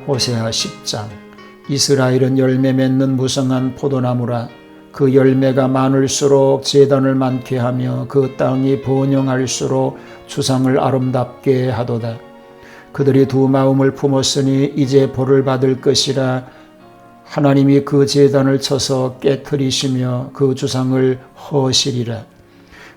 호세아 10장. 이스라엘은 열매 맺는 무성한 포도나무라. 그 열매가 많을수록 제단을 많게 하며 그 땅이 번영할수록 주상을 아름답게 하도다. 그들이 두 마음을 품었으니 이제 벌을 받을 것이라. 하나님이 그 제단을 쳐서 깨트리시며 그 주상을 허시리라.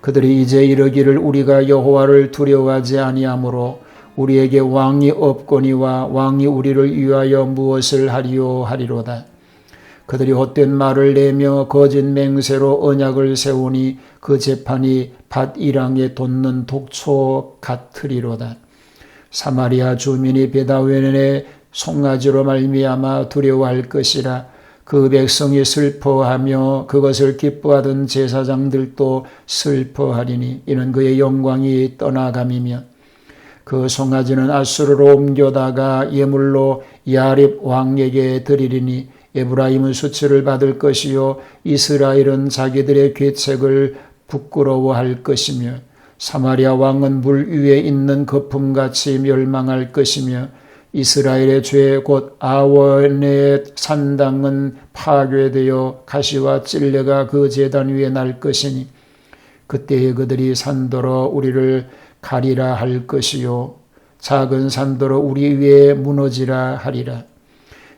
그들이 이제 이르기를 우리가 여호와를 두려워하지 아니하므로 우리에게 왕이 없거니와 왕이 우리를 위하여 무엇을 하리요 하리로다. 그들이 헛된 말을 내며 거짓 맹세로 언약을 세우니 그 재판이 밭이랑에 돋는 독초 같으리로다. 사마리아 주민이 베다웬의 송아지로 말미암아 두려워할 것이라. 그 백성이 슬퍼하며 그것을 기뻐하던 제사장들도 슬퍼하리니 이는 그의 영광이 떠나감이며 그 송아지는 아수르로 옮겨다가 예물로 야립 왕에게 드리리니 에브라임은 수치를 받을 것이요 이스라엘은 자기들의 괴책을 부끄러워할 것이며 사마리아 왕은 물 위에 있는 거품같이 멸망할 것이며 이스라엘의 죄 곧 아원의 산당은 파괴되어 가시와 찔레가 그 제단 위에 날 것이니 그때에 그들이 산더러 우리를 가리라 할 것이요 작은 산더러 우리 위에 무너지라 하리라.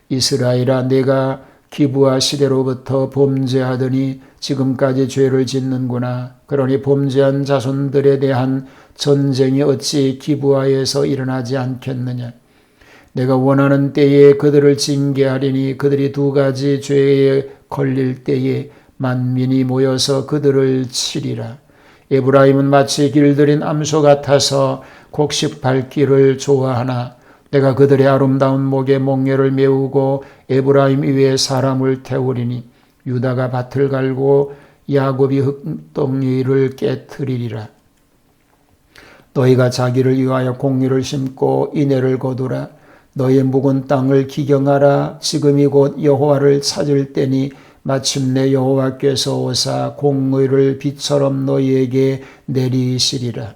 이스라엘아, 내가 기브아 시대로부터 범죄하더니 지금까지 죄를 짓는구나. 그러니 범죄한 자손들에 대한 전쟁이 어찌 기브아에서 일어나지 않겠느냐. 내가 원하는 때에 그들을 징계하리니 그들이 두 가지 죄에 걸릴 때에 만민이 모여서 그들을 치리라. 에브라임은 마치 길들인 암소 같아서 곡식 밟기를 좋아하나 내가 그들의 아름다운 목에 몽녀를 메우고 에브라임 위에 사람을 태우리니 유다가 밭을 갈고 야곱이 흙덩이를 깨트리리라. 너희가 자기를 위하여 공류를 심고 인애를 거두라. 너희의 묵은 땅을 기경하라. 지금이 곧 여호와를 찾을 때니 마침내 여호와께서 오사 공의를 비처럼 너희에게 내리시리라.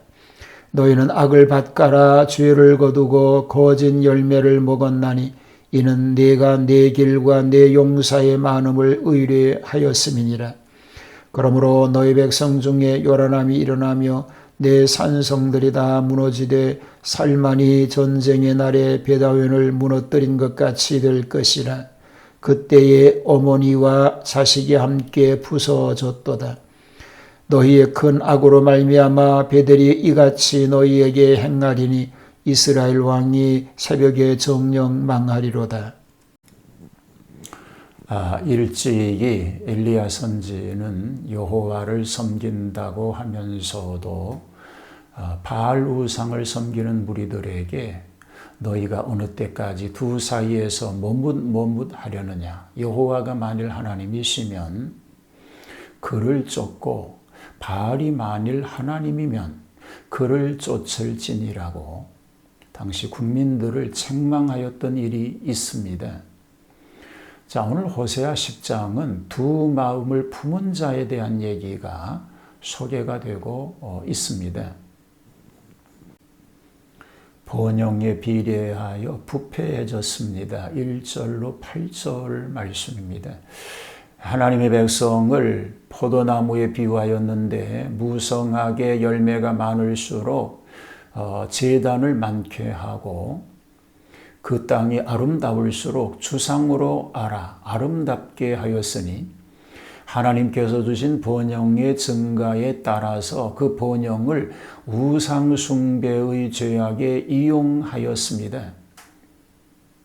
너희는 악을 밭가라. 죄를 거두고 거짓 열매를 먹었나니 이는 네가 내 길과 내 용사의 많음을 의뢰하였음이니라. 그러므로 너희 백성 중에 요란함이 일어나며 내 산성들이 다 무너지되 살만이 전쟁의 날에 베다웬을 무너뜨린 것 같이 될 것이라. 그때에 어머니와 자식이 함께 부서졌도다. 너희의 큰 악으로 말미암아 베델이 이같이 너희에게 행하리니 이스라엘 왕이 새벽에 정령 망하리로다. 일찍이 엘리야 선지는 여호와를 섬긴다고 하면서도 바알 우상을 섬기는 무리들에게 너희가 어느 때까지 두 사이에서 머뭇하려느냐. 여호와가 만일 하나님이시면 그를 쫓고 바알이 만일 하나님이면 그를 쫓을지니라고 당시 국민들을 책망하였던 일이 있습니다. 자, 오늘 호세아 10장은 두 마음을 품은 자에 대한 얘기가 소개가 되고 있습니다. 번영에 비례하여 부패해졌습니다. 1절로 8절 말씀입니다. 하나님의 백성을 포도나무에 비유하였는데 무성하게 열매가 많을수록 제단을 많게 하고 그 땅이 아름다울수록 주상으로 아름답게 하였으니 하나님께서 주신 번영의 증가에 따라서 그 번영을 우상 숭배의 죄악에 이용하였습니다.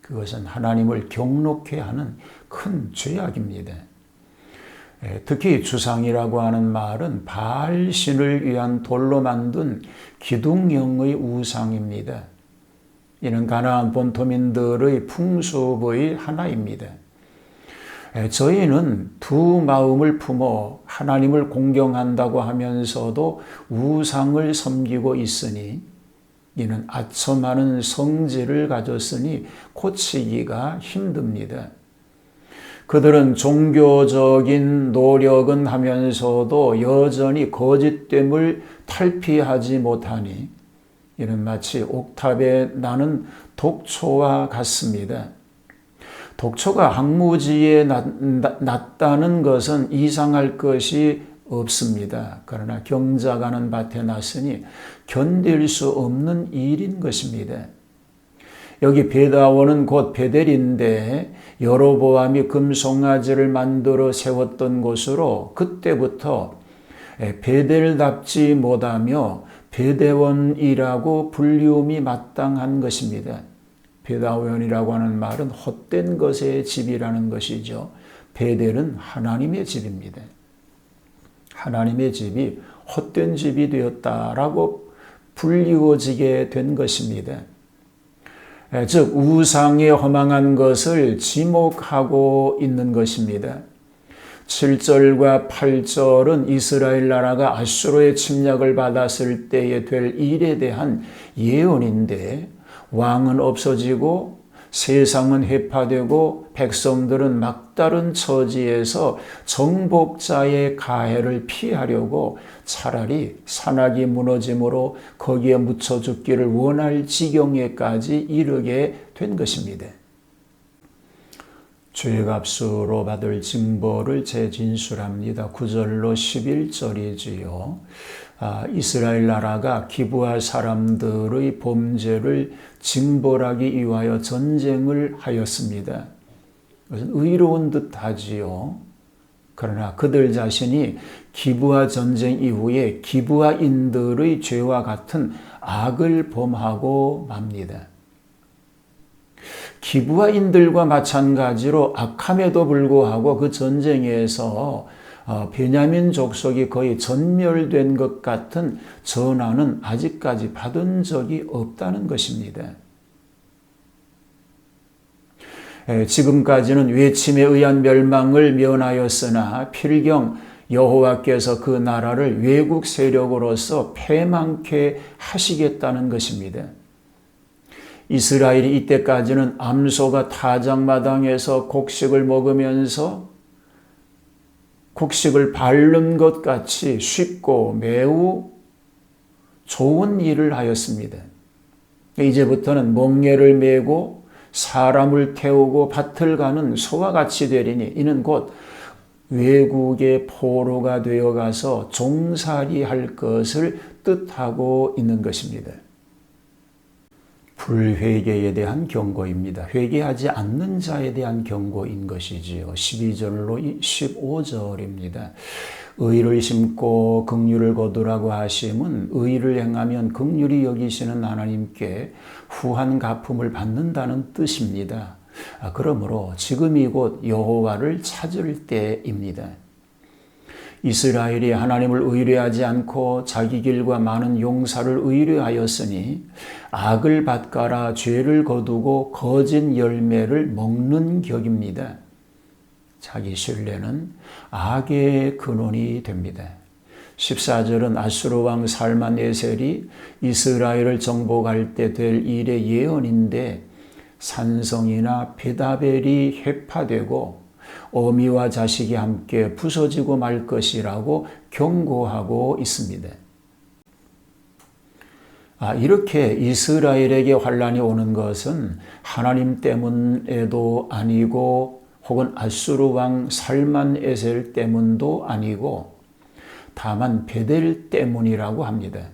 그것은 하나님을 경록케 하는 큰 죄악입니다. 특히 주상이라고 하는 말은 바알 신을 위한 돌로 만든 기둥형의 우상입니다. 이는 가나안 본토민들의 풍습의 하나입니다. 저희는 두 마음을 품어 하나님을 공경한다고 하면서도 우상을 섬기고 있으니 이는 아첨하는 성질을 가졌으니 고치기가 힘듭니다. 그들은 종교적인 노력은 하면서도 여전히 거짓됨을 탈피하지 못하니 이는 마치 옥탑에 나는 독초와 같습니다. 독초가 황무지에 났다는 것은 이상할 것이 없습니다. 그러나 경작하는 밭에 났으니 견딜 수 없는 일인 것입니다. 여기 베다원은 곧 베델인데 여로보암이 금송아지를 만들어 세웠던 곳으로 그때부터 베델답지 못하며 베데원이라고 불리움이 마땅한 것입니다. 베다원이라고 하는 말은 헛된 것의 집이라는 것이죠. 베델은 하나님의 집입니다. 하나님의 집이 헛된 집이 되었다라고 불리워지게 된 것입니다. 즉 우상에 허망한 것을 지목하고 있는 것입니다. 7절과 8절은 이스라엘 나라가 아수르의 침략을 받았을 때에 될 일에 대한 예언인데 왕은 없어지고 세상은 해파되고 백성들은 막다른 처지에서 정복자의 가해를 피하려고 차라리 산악이 무너짐으로 거기에 묻혀 죽기를 원할 지경에까지 이르게 된 것입니다. 죄값으로 받을 징벌을 재진술합니다. 9절로 11절이지요. 이스라엘 나라가 기브아 사람들의 범죄를 징벌하기 위하여 전쟁을 하였습니다. 그것은 의로운 듯하지요. 그러나 그들 자신이 기브아 전쟁 이후에 기브아인들의 죄와 같은 악을 범하고 맙니다. 기브아인들과 마찬가지로 악함에도 불구하고 그 전쟁에서 베냐민 족속이 거의 전멸된 것 같은 전화는 아직까지 받은 적이 없다는 것입니다. 지금까지는 외침에 의한 멸망을 면하였으나 필경 여호와께서 그 나라를 외국 세력으로서 패망케 하시겠다는 것입니다. 이스라엘이 이때까지는 암소가 타작마당에서 곡식을 먹으면서 곡식을 밟는 것 같이 쉽고 매우 좋은 일을 하였습니다. 이제부터는 멍에를 메고 사람을 태우고 밭을 가는 소와 같이 되리니 이는 곧 외국의 포로가 되어가서 종살이할 것을 뜻하고 있는 것입니다. 불회개에 대한 경고입니다. 회개하지 않는 자에 대한 경고인 것이지요. 12절로 15절입니다. 의를 심고 긍휼을 거두라고 하심은 의를 행하면 긍휼히 여기시는 하나님께 후한 갚음을 받는다는 뜻입니다. 그러므로 지금이 곧 여호와를 찾을 때입니다. 이스라엘이 하나님을 의뢰하지 않고 자기 길과 많은 용사를 의뢰하였으니 악을 밭가라 죄를 거두고 거짓 열매를 먹는 격입니다. 자기 신뢰는 악의 근원이 됩니다. 14절은 아수르 왕 살만에셀이 이스라엘을 정복할 때 될 일의 예언인데 산성이나 베다벨이 해파되고 어미와 자식이 함께 부서지고 말 것이라고 경고하고 있습니다. 이렇게 이스라엘에게 환란이 오는 것은 하나님 때문에도 아니고 혹은 아수르 왕 살만에셀 때문도 아니고 다만 베델 때문이라고 합니다.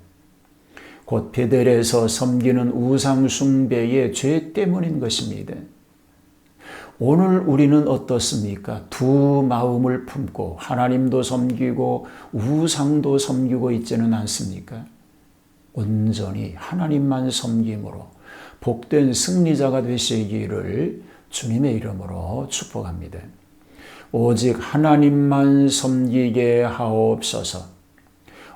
곧 베델에서 섬기는 우상 숭배의 죄 때문인 것입니다. 오늘 우리는 어떻습니까? 두 마음을 품고 하나님도 섬기고 우상도 섬기고 있지는 않습니까? 온전히 하나님만 섬김으로 복된 승리자가 되시기를 주님의 이름으로 축복합니다. 오직 하나님만 섬기게 하옵소서.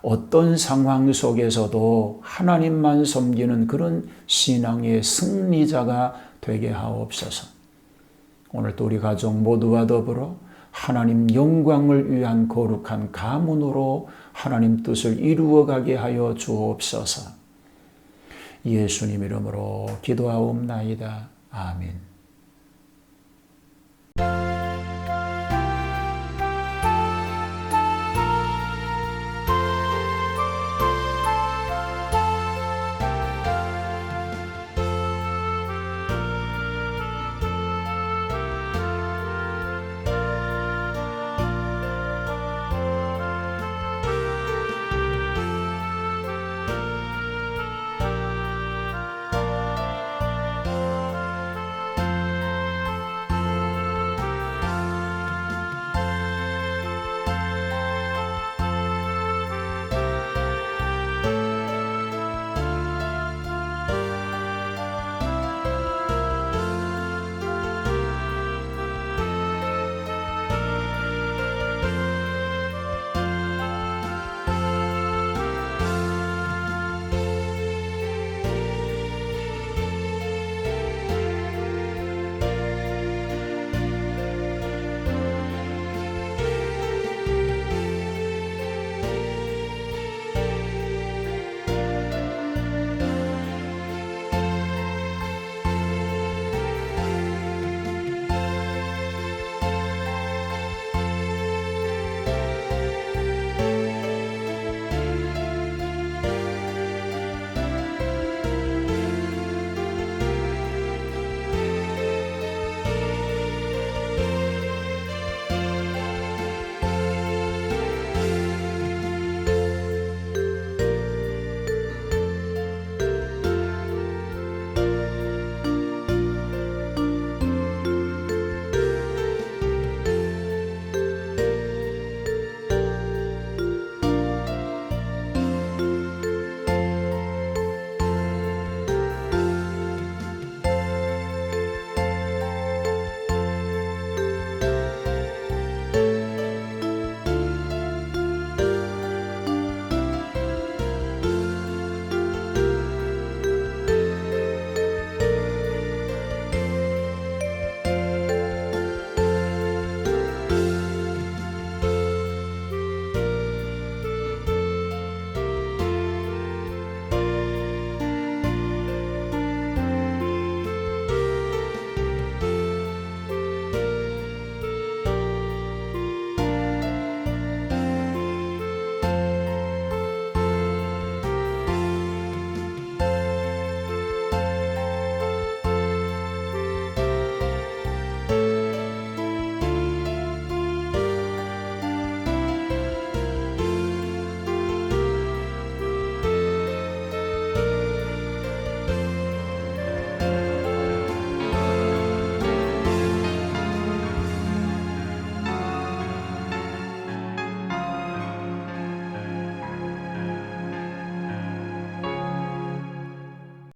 어떤 상황 속에서도 하나님만 섬기는 그런 신앙의 승리자가 되게 하옵소서. 오늘도 우리 가족 모두와 더불어 하나님 영광을 위한 거룩한 가문으로 하나님 뜻을 이루어가게 하여 주옵소서. 예수님 이름으로 기도하옵나이다. 아멘.